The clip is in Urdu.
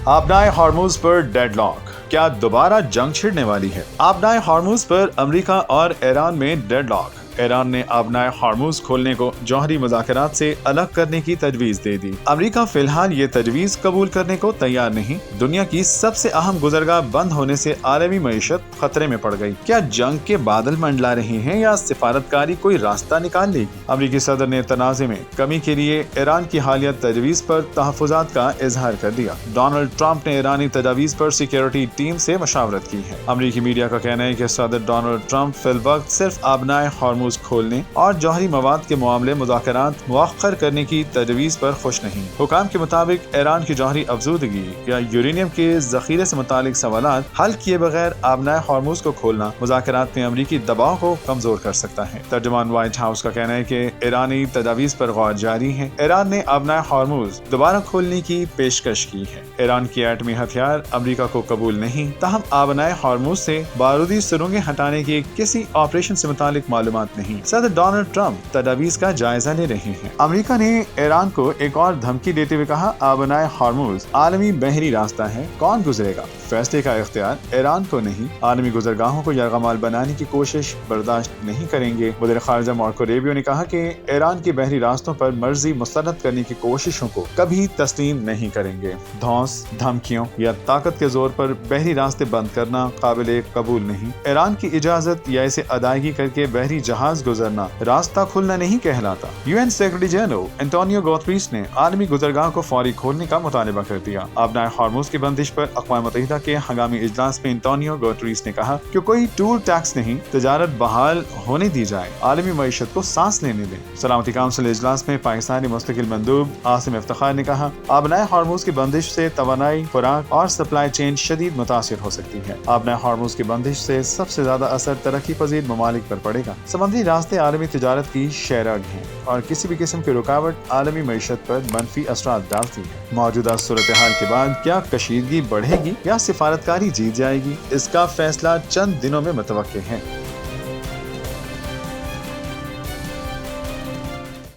آبنائے ہارموز پر ڈیڈ لاک، کیا دوبارہ جنگ چھڑنے والی ہے؟ آبنائے ہارموز پر امریکہ اور ایران میں ڈیڈ لاک۔ ایران نے آبنائے ہارموز کھولنے کو جوہری مذاکرات سے الگ کرنے کی تجویز دے دی۔ امریکہ فی الحال یہ تجویز قبول کرنے کو تیار نہیں۔ دنیا کی سب سے اہم گزرگاہ بند ہونے سے عالمی معیشت خطرے میں پڑ گئی۔ کیا جنگ کے بادل منڈلا رہے ہیں یا سفارتکاری کوئی راستہ نکال لے گی؟ امریکی صدر نے تنازع میں کمی کے لیے ایران کی حالیہ تجویز پر تحفظات کا اظہار کر دیا۔ ڈونلڈ ٹرمپ نے ایرانی تجاویز پر سیکیورٹی ٹیم سے مشاورت کی ہے۔ امریکی میڈیا کا کہنا ہے کہ صدر ڈونلڈ ٹرمپ فی الوقت صرف آبنائے ہارموز کھولنے اور جوہری مواد کے معاملے مذاکرات مؤخر کرنے کی تجویز پر خوش نہیں۔ حکام کے مطابق ایران کی جوہری افزودگی یا یورینیم کے ذخیرے سے متعلق سوالات حل کیے بغیر آبنائے ہارموز کو کھولنا مذاکرات میں امریکی دباؤ کو کمزور کر سکتا ہے۔ ترجمان وائٹ ہاؤس کا کہنا ہے کہ ایرانی تجاویز پر غور جاری ہے۔ ایران نے آبنائے ہارموز دوبارہ کھولنے کی پیشکش کی ہے۔ ایران کی ایٹمی ہتھیار امریکہ کو قبول نہیں، تاہم آبنائے ہارموز سے بارودی سرنگیں ہٹانے کے کسی آپریشن سے متعلق معلومات نہیں۔ صدر ڈونلڈ ٹرمپ تجاویز کا جائزہ لے رہے ہیں۔ امریکہ نے ایران کو ایک اور دھمکی دیتے ہوئے کہا، آبنائے ہارموز عالمی بحری راستہ ہے، کون گزرے گا؟ فیصلے کا اختیار ایران کو نہیں۔ عالمی گزرگاہوں کو یرغمال بنانے کی کوشش برداشت نہیں کریں گے۔ وزیر خارجہ مارکو ریبیو نے کہا کہ ایران کے بحری راستوں پر مرزی مسلط کرنے کی کوششوں کو کبھی تسلیم نہیں کریں گے۔ دھونس، دھمکیوں یا طاقت کے زور پر بحری راستے بند کرنا قابل قبول نہیں۔ ایران کی اجازت یا اسے ادائیگی کر کے بحری جہاز گزرنا راستہ کھلنا نہیں کہلاتا۔ UN secretary general Antonio Guterres نے عالمی گزرگاہ کو فوری کھولنے کا مطالبہ کر دیا۔ آبنائے ہارموز کی بندش پر اقوام متحدہ کے ہنگامی اجلاس میں انٹونیو گوتریس نے کہا کہ کوئی ٹول ٹیکس نہیں، تجارت بحال ہونے دی جائے، عالمی معیشت کو سانس لینے دیں۔ سلامتی کونسل اجلاس میں پاکستانی مستقل مندوب عاصم افتخار نے کہا، آبنائے ہارموز کی بندش سے توانائی، خوراک اور سپلائی چین شدید متاثر ہو سکتی ہے۔ آبنائے ہارموز کی بندش سے سب سے زیادہ اثر ترقی پذیر ممالک پر پڑے گا۔ سمندری راستے عالمی تجارت کی شہرگ ہیں اور کسی بھی قسم کی رکاوٹ عالمی معیشت پر منفی اثرات ڈالتی ہے۔ موجودہ صورتحال کے بعد کیا کشیدگی بڑھے گی یا سفارتکاری جیت جائے گی؟ اس کا فیصلہ چند دنوں میں متوقع ہے۔